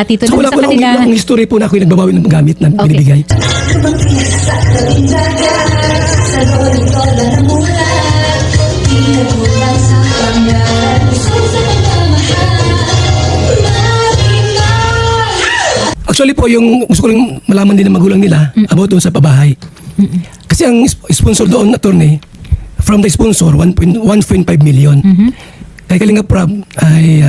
Tito, So, dun wala sa po lang kanila. ang history po na ako yung nagbabawi ng gamit na Okay. binibigay. Actually po, yung gusto ko lang malaman din ng magulang nila about doon sa pabahay. Kasi ang sponsor doon, attorney, from the sponsor, 1.5 million. Kay Kalinga Prab ay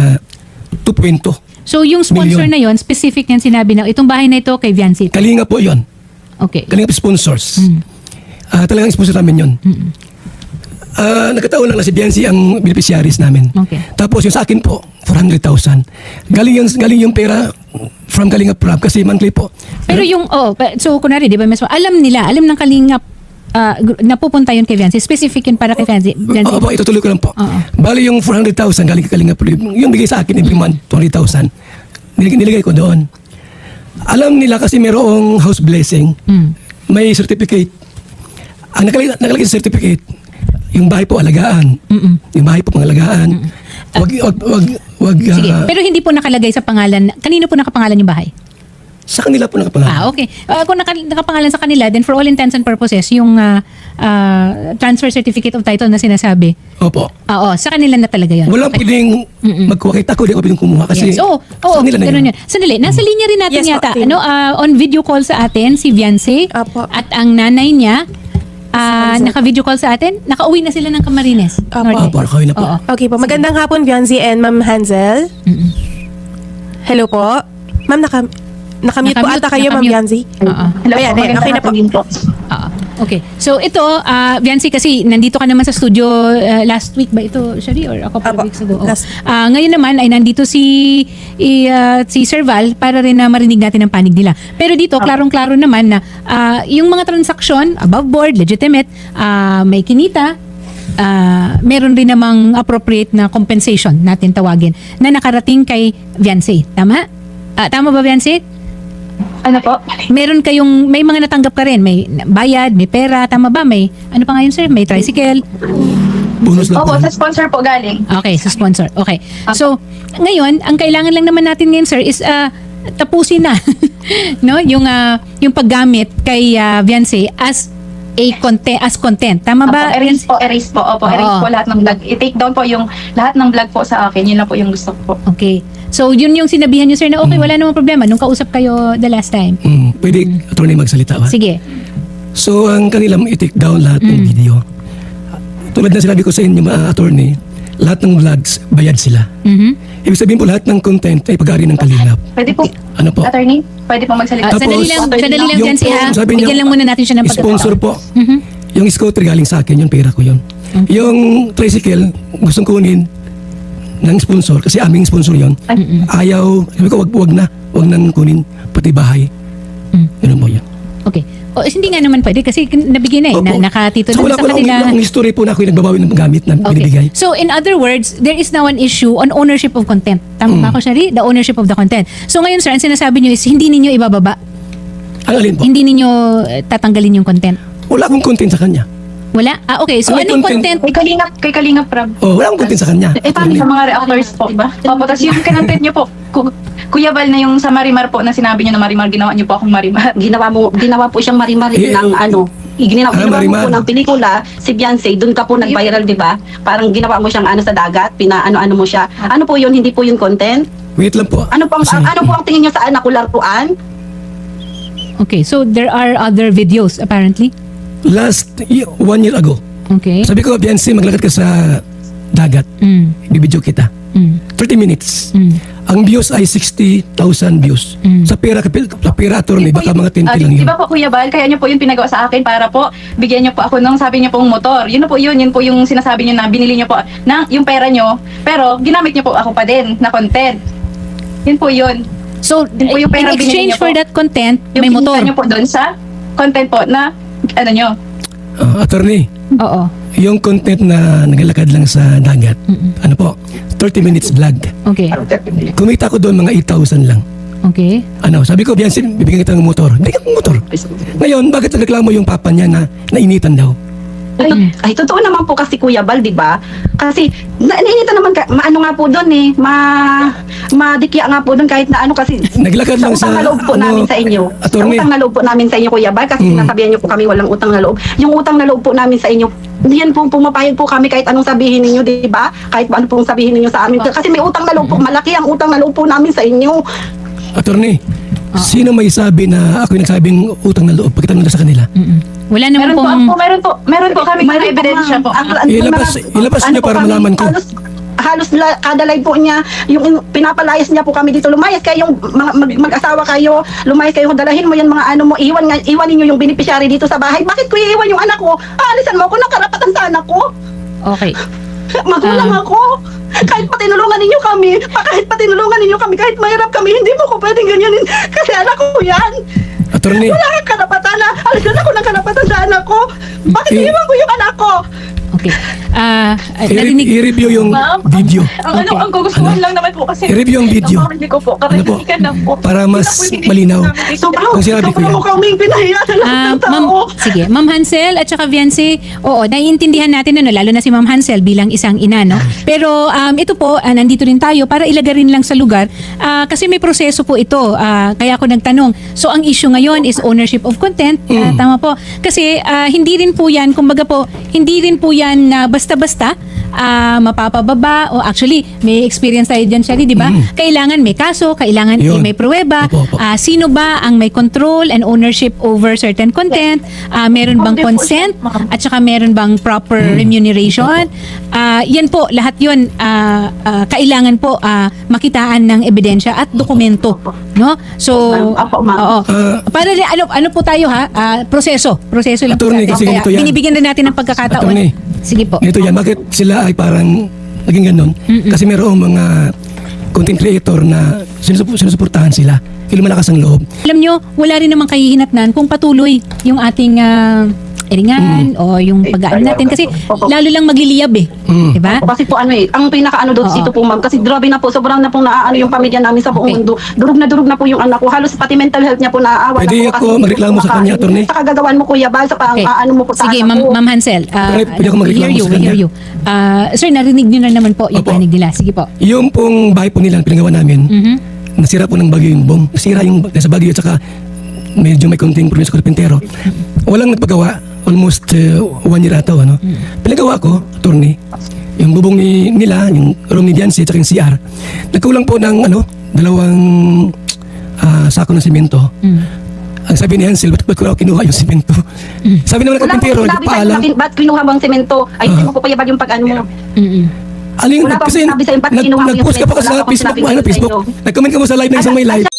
2.2. So yung sponsor Million. na yon, specific yan sinabi na itong bahay na ito kay Viancy. Kalinga po yon. Okay. Kalinga sponsors. Talagang sponsor namin yun. Nagkataon lang na si Biancy ang beneficiaries namin. Okay. Tapos yung sa akin po, 400,000. Galing yung pera from Kalinga Prab kasi monthly po. Pero yung, so kunwari, di ba, alam ng Kalingap napupunta yun kay Viancy. Specific yun para kay Viancy. Opo, itutuloy ko lang po. Oo. Bali yung 400,000 galing kay Kalinga Prab. Yung bigay sa akin every month, 20,000. Niligay ko doon. Alam nila kasi mayroong house blessing. May certificate. Ang nakalagay sa certificate, yung bahay po alagaan. Yung bahay po pangalagaan. Wag Sige. Pero hindi po nakalagay sa pangalan. Kanino po nakapangalan yung bahay? sa kanila po nakapangalan. Okay. Kung nakapangalan sa kanila, then for all intents and purposes, yung transfer certificate of title na sinasabi, Opo. oo, sa kanila na talaga yun. Walang pwedeng magkuha. Kahit ako, di ako pwedeng kumuha kasi Yes. Oo, sa kanila na ganun yun. yun. Sandali, nasa linya rin natin Yes, yata. okay. On video call sa atin, si Viancy. Apo. At ang nanay niya, naka-video call sa atin. Nakauwi na sila ng Camarines. Apo. Norte. Opo, nakawin na po. Oo. Okay po. Magandang hapon, Viancy and Ma'am Hansel. Hello po. Ma'am, nakamute po Nakamute, ata kayo, Ma'am nakamute. Viancy. Oo. Ayan, okay na po. Oo. Okay. So ito, Viancy, kasi nandito ka naman sa studio last week ba ito, Shari? Or a couple of Apo, weeks ago? Oo. last. Ngayon naman ay nandito si Sir Val para rin na marinig natin ang panig nila. Pero dito, klarong-klaro naman na yung mga transaksyon, above board, legitimate, may kinita, meron rin namang appropriate na compensation natin tawagin na nakarating kay Viancy. Tama? Tama ba, Viancy? Ano po? Meron kayong, may mga natanggap ka rin, may bayad, may pera, tama ba? May, ano pa ngayon, sir? May tricycle. Bonus lang po. Opo, sa sponsor po galing. Okay, sa sponsor. Okay. So, ngayon, ang kailangan lang naman natin ngayon, sir, is tapusin na no? Yung paggamit kay Viancy as content. Tama ba? Opo, erase po. Opo, Oo. erase po lahat ng vlog. I-take down po yung lahat ng vlog po sa akin. Yun lang po yung gusto ko po. Okay. So, yun yung sinabihan nyo, sir, na okay, wala namang problema nung kausap kayo the last time. Pwede attorney magsalita ba? Sige. So, ang kanilang i-take down lahat ng video. Tulad na sinabi ko sa inyo, mga attorney, lahat ng vlogs, bayad sila. Ibig sabihin po, lahat ng content ay pag-ari ng Kalingap. Pwede po, Ano po? attorney? Pwede po magsalita. Tapos, Sandali lang, yung Viancy, po, ha? sabi niya, Bigyan lang muna natin siya ng sponsor po. Yung scooter galing sa akin, yung pera ko yun. Yung tricycle, gustong kunin ng sponsor, kasi aming sponsor yun. Ayaw, sabi ko, wag nang kunin, pati bahay. Ganun po yun. Okay. O, hindi nga naman pwede kasi nabigyan na eh. Opo. Nakatito So, na wala sa ko lang kanila. ang history po na ako yung nagbabawi ng gamit na binibigay. So, in other words, there is now an issue on ownership of content. Tama ba ako, Shari? The ownership of the content. So, ngayon, sir, ang sinasabi nyo is hindi ninyo ibababa. Ang alin po? Hindi ninyo tatanggalin yung content. Wala akong content sa kanya. Wala? Okay. So, May anong content. content? Kay Kalingap Prab. Oh, wala akong content sa kanya. Paano sa mga reactors po, diba? Opo, tapos yung kinontent nyo po, Kuya Val, na yung sa Marimar po na sinabi nyo na Marimar, ginawa nyo po akong Marimar. Ginawa po siyang Marimar Eh, ng ginawa mo Marimar. po ng pelikula, si Beyonce, doon ka po nag-viral, di ba? Parang ginawa mo siyang sa dagat, pinaano-ano mo siya. Ano po yun, hindi po yung content? Wait lang po. Ano po ang tingin niyo sa nakularpuan? Okay. So, there are other videos, apparently. Last 1 year ago, Okay. sabi ko, Biancy, maglakad ka sa dagat. Bibidyo kita. 30 minutes. Ang views ay 60,000 views. Sa pera, attorney, baka mga 10 lang yun. Di ba po, Kuya Val, kaya nyo po yung pinagawa sa akin para po bigyan nyo po ako ng sabi nyo pong motor. Yun po yung sinasabi nyo na binili nyo po na yung pera nyo, pero ginamit nyo po ako pa din na content. Yun po yun. So, Yun po yung in pera binili exchange niyo po. for that content, Yung may kinita motor. nyo po doon sa content po na, ano nyo, Attorney, Oo. yung content na naglalakad lang sa dagat, ano po, 30 minutes vlog. Okay. Kumita ko doon mga 8,000 lang. Okay. Ano, sabi ko, Biancy, bibigyan kita ng motor. Bigyan ko ng motor. Ngayon, bakit nagreklamo yung papa niya na nainitan daw? Ay, totoo naman po kasi Kuya Bal, di ba? Kasi, nainita naman, maano nga po doon eh, madikya nga po doon kahit na ano kasi, Naglakad lang utang sa, na loob po ano, namin sa inyo. attorney. Sa utang na loob po namin sa inyo, Kuya Bal, kasi sinasabihan niyo po kami walang utang na loob. Yung utang na loob po namin sa inyo, yan po, pumapayag po kami kahit anong sabihin ninyo, di ba? Kahit ano pong sabihin ninyo sa amin. Kasi may utang na loob po, malaki ang utang na loob po namin sa inyo. Attorney, sino may sabi na ako yung nagsabing utang na loob pagkitanong na sa kanila? Wala naman Meron po kami mga ebidensya po. Ilabas niyo para malaman ko. Halos kada live po niya, yung pinapalayas niya po kami dito, lumayas kayo, yung mag-asawa kayo, lumayas kayo, dalahin mo yan mga ano mo, iwanin niyo yung beneficiary dito sa bahay. Bakit ko iiwan yung anak ko? Aalisan mo ako ng karapatan sa anak ko. Okay. Magulang ako. Kahit pa tinulungan ninyo kami, kahit mahirap kami, hindi mo ko pwedeng ganyanin kasi anak ko yan. Attorney, Wala kang karapatan na, alisan ako ng karapatan sa anak ko. Bakit iiwan ko yung anak ko? Okay. Narinig. i-review yung video. Ang gugustuhan lang naman po kasi I-review ang video. Hindi ko po, Ano po? karanigan lang po. Para mas malinaw. Sobrang Kung sinabi ko yan. kaming pinahiya na lahat ng tao. Sige, Ma'am Hansel at saka Viancy, oo, naiintindihan natin ano, lalo na si Ma'am Hansel bilang isang ina, no? Pero ito po, nandito rin tayo para ilagay rin lang sa lugar kasi may proseso po ito. Kaya ako nagtanong. So ang issue ngayon is ownership of content. Tama po. Kasi hindi rin po yan, kumbaga po, hindi rin po yan na basta-basta mapapababa o actually may experience tayo dyan, Shari, di ba? Kailangan may kaso, kailangan Yun. may pruweba. Opo. Sino ba ang may control and ownership over certain content? Meron bang consent? At saka meron bang proper remuneration? Yan po, lahat yun kailangan po makitaan ng ebidensya at dokumento, no? So, Apo, ma'am. oo. Para ano po tayo proseso lang po Attorney, natin. kasi Kaya ganito yan. binibigyan rin natin ng pagkakataon. Attorney. Sige po. Ito yan, bakit sila ay parang naging ganun? Kasi mayroong mga content creator na sinusuportahan sila. Kaya malakas ang loob. Alam nyo, wala rin namang kahihinatnan kung patuloy yung ating eringan o yung pag-aan natin kasi lalo lang magliliyab diba? Kasi po ang pinakaano doon Oo. dito po ma'am, kasi grabe na po, sobrang na pong naaano yung pamilya namin sa buong mundo. Durug na po yung anak ko, halos pati mental health niya po naaawa Pwede na po. ako magreklamo sa kanya, attorney? Sa kagagawan mo Kuya Bal, sa ano mo po sa Sige, anak ko. Ma'am Hansel. Pwede ako magreklamo sa we hear kanya. you. Sir, narinig nyo na naman po yung Opo. panig nila. Sige po. Yung pong bahay po nila, pinagawa namin, nasira po ng bagyo yung bong. Nasira yung nasa bagyo at saka medyo may konting problema sa karpintero. Walang nagpagawa. Almost 1 year ata, ano. Pinagawa ko, attorney, yung bubong nila, yung room ni Diancy at saka yung CR. Nagkulang po ng, 2 sako ng simento. Ang sabi ni Hansel, ba't ko raw kinuha yung simento? Sabi naman ng Wala karpintero, po sinabi sa paalam. inyo, ba't kinuha bang semento? Ay, hindi mo po Kuya Bal yung pag-ano mo. Aling Wala kasi bang sinabi sa'yo, ba't kinuha mo yung nag-post ka pa simento? sa Wala bang Facebook, sinabi sa'yo? Nag-comment ka mo sa live ng isang may live.